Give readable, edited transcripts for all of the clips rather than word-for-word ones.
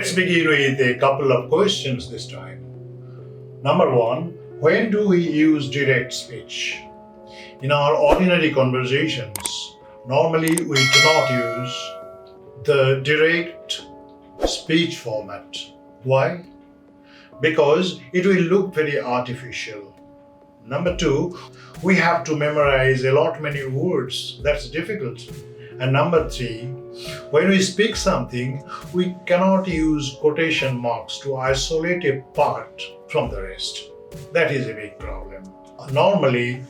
Let's begin with a couple of questions this time. Number one, when do we use direct speech? In our ordinary conversations, normally we do not use the direct speech format. Why? Because it will look very artificial. Number two, we have to memorize a lot many words. That's difficult. And number three, when we speak something, we cannot use quotation marks to isolate a part from the rest. That is a big problem. Normally,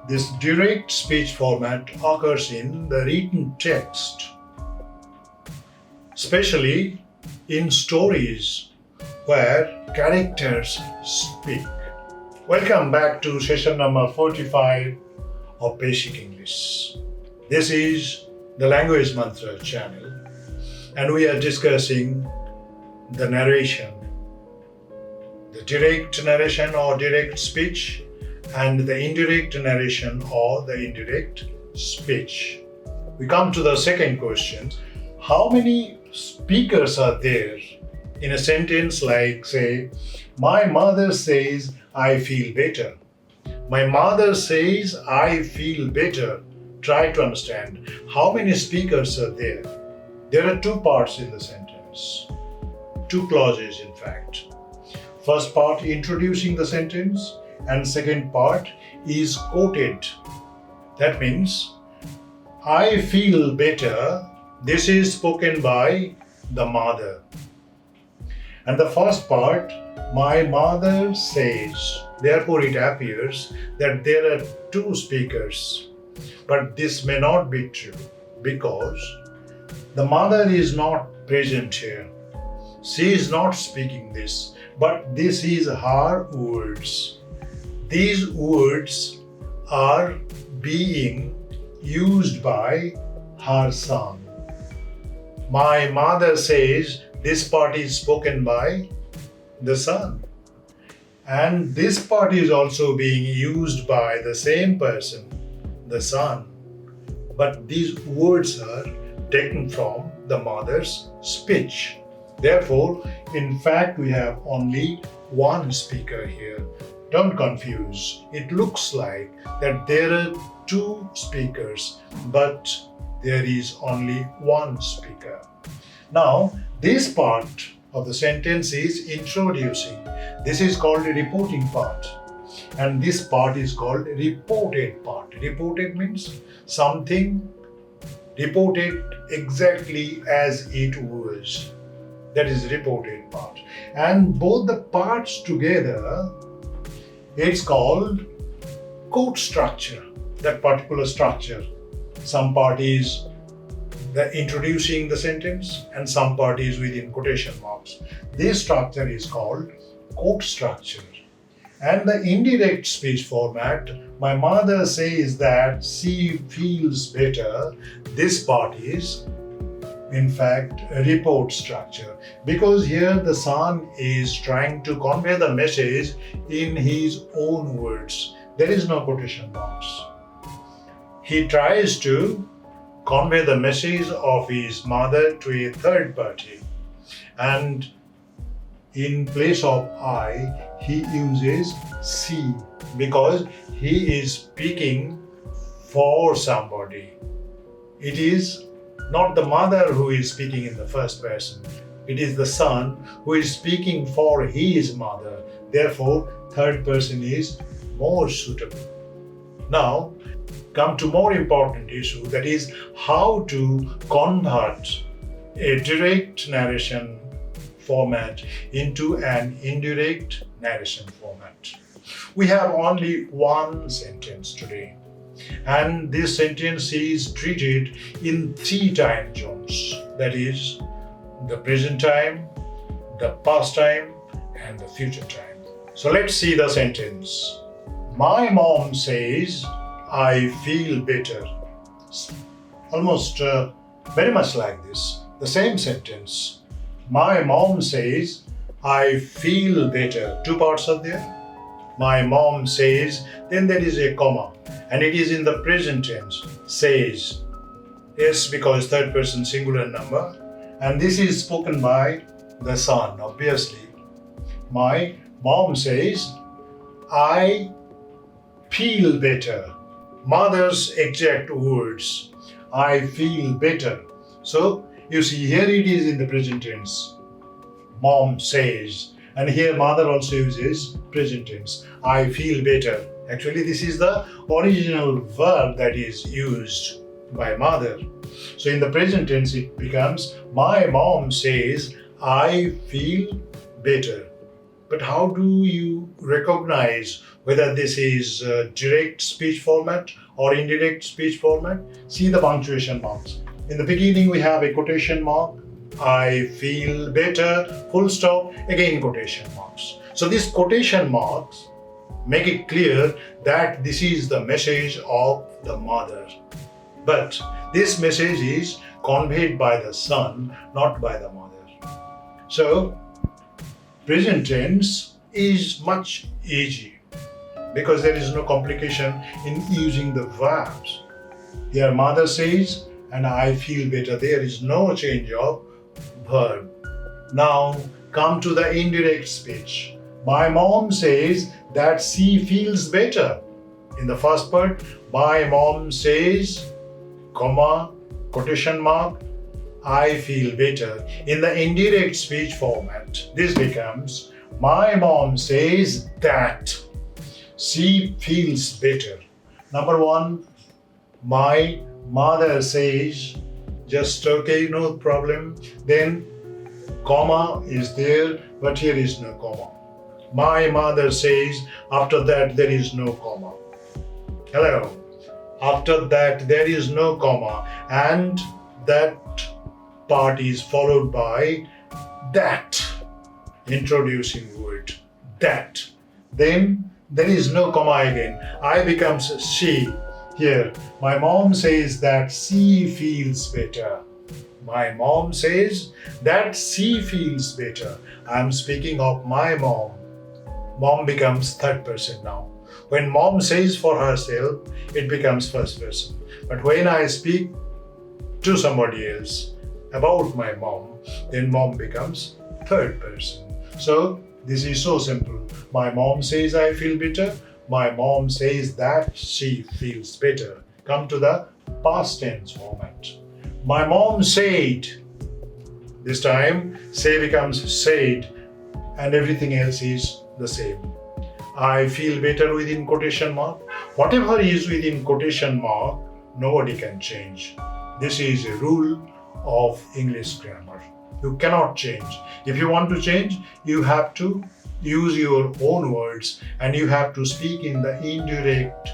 this direct speech format occurs in the written text, especially in stories where characters speak. Welcome back to session number 45 of Basic English. This is the Language Mantra channel, and we are discussing the narration, the direct narration or direct speech, and the indirect narration or the indirect speech. We come to the second question. How many speakers are there in a sentence like, say, my mother says I feel better. My mother says I feel better. Try to understand how many speakers are there. There are two parts in the sentence, two clauses in fact. First part introducing the sentence, and second part is quoted. That means I feel better. This is spoken by the mother. And the first part, my mother says. Therefore it appears that there are two speakers. But this may not be true because the mother is not present here. She is not speaking this, but this is her words. These words are being used by her son. My mother says this part is spoken by the son. And this part is also being used by the same person, the son. But these words are taken from the mother's speech. Therefore, in fact, we have only one speaker here. Don't confuse. It looks like that there are two speakers, but there is only one speaker. Now, this part of the sentence is introducing. This is called a reporting part. And this part is called reported part. Reported means something reported exactly as it was. That is reported part. And both the parts together, it's called quote structure. That particular structure. Some part is the introducing the sentence and some part is within quotation marks. This structure is called quote structure. And the indirect speech format, my mother says that she feels better. This part is, in fact, a report structure. Because here the son is trying to convey the message in his own words. There is no quotation marks. He tries to convey the message of his mother to a third party. And in place of I, he uses she because he is speaking for somebody. It is not the mother who is speaking in the first person. It is the son who is speaking for his mother. Therefore, third person is more suitable. Now, come to more important issue, that is how to convert a direct narration format into an indirect narration format. We have only one sentence today, and this sentence is treated in three time zones. That is the present time, the past time, and the future time. So let's see the sentence. My mom says I feel better. Almost very much like this. The same sentence. My mom says I feel better. Two parts are there. My mom says, then there is a comma, and it is in the present tense. Says. Yes, because third person singular number. And this is spoken by the son, obviously. My mom says, I feel better. Mother's exact words, I feel better. So, you see, here it is in the present tense. Mom says, and here mother also uses present tense. I feel better. Actually, this is the original verb that is used by mother. So, in the present tense, it becomes, my mom says, I feel better. But how do you recognize whether this is direct speech format or indirect speech format? See the punctuation marks. In the beginning, we have a quotation mark. I feel better, full stop, again quotation marks. So these quotation marks make it clear that this is the message of the mother. But this message is conveyed by the son, not by the mother. So, present tense is much easier because there is no complication in using the verbs. Here mother says, and I feel better. There is no change of verb. Now come to the indirect speech. My mom says that she feels better. In the first part, my mom says, comma, quotation mark, I feel better. In the indirect speech format, this becomes, my mom says that she feels better. Number one, my mother says, just okay, no problem. Then comma is there, but here is no comma. My mother says, after that there is no comma. Hello. After that there is no comma, and that part is followed by that, introducing word, that. Then there is no comma again. I becomes she. Here, my mom says that she feels better. My mom says that she feels better. I am speaking of my mom. Mom becomes third person now. When mom says for herself, it becomes first person. But when I speak to somebody else about my mom, then mom becomes third person. So this is so simple. My mom says I feel better. My mom says that she feels better. Come to the past tense format. My mom said. This time, say becomes said, and everything else is the same. I feel better within quotation mark. Whatever is within quotation mark, nobody can change. This is a rule of English grammar. You cannot change. If you want to change, you have to use your own words and you have to speak in the indirect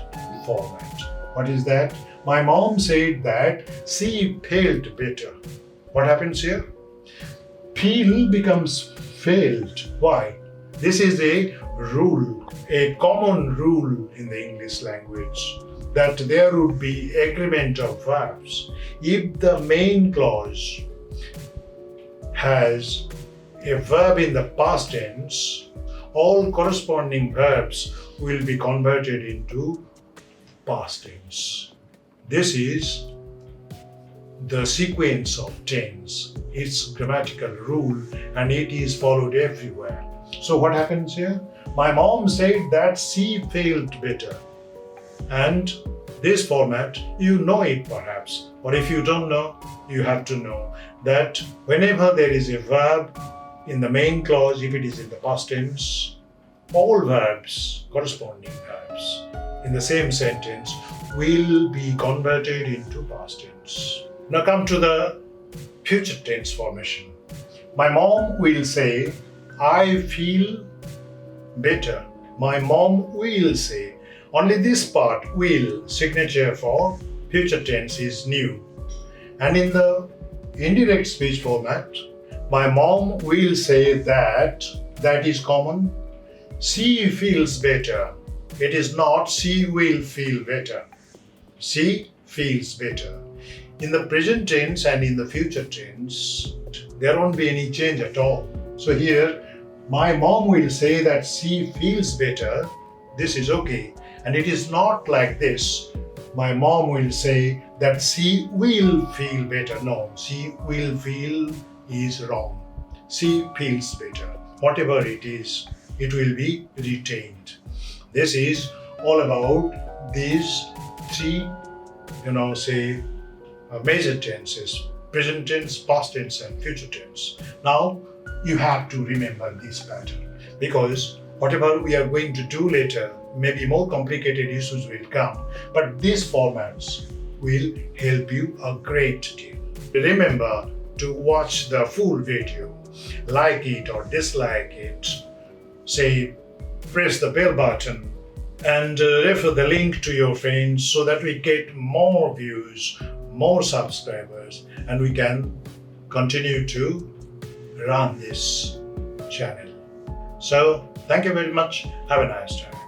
format. What is that? My mom said that she felt better. What happens here? Feel becomes felt. Why? This is a rule, a common rule in the English language, that there would be agreement of verbs. If the main clause has a verb in the past tense, all corresponding verbs will be converted into past tense. This is the sequence of tense. It's grammatical rule and it is followed everywhere. So what happens here? My mom said that she felt better. And this format, you know it perhaps, or if you don't know, you have to know that whenever there is a verb in the main clause, if it is in the past tense, all verbs, corresponding verbs in the same sentence will be converted into past tense. Now come to the future tense formation. My mom will say, I feel better. My mom will say. Only this part, will, signature for future tense, is new. And in the indirect speech format, my mom will say that is common. She feels better. It is not she will feel better. She feels better. In the present tense and in the future tense, there won't be any change at all. So here, my mom will say that she feels better. This is okay. And it is not like this. My mom will say that she will feel better. No, she will feel is wrong. C feels better. Whatever it is, it will be retained. This is all about these three, say major tenses: present tense, past tense, and future tense. Now you have to remember this pattern because whatever we are going to do later, maybe more complicated issues will come, but these formats will help you a great deal. Remember to watch the full video, like it or dislike it, say press the bell button and refer the link to your friends so that we get more views, more subscribers, and we can continue to run this channel. So, thank you very much. Have a nice time.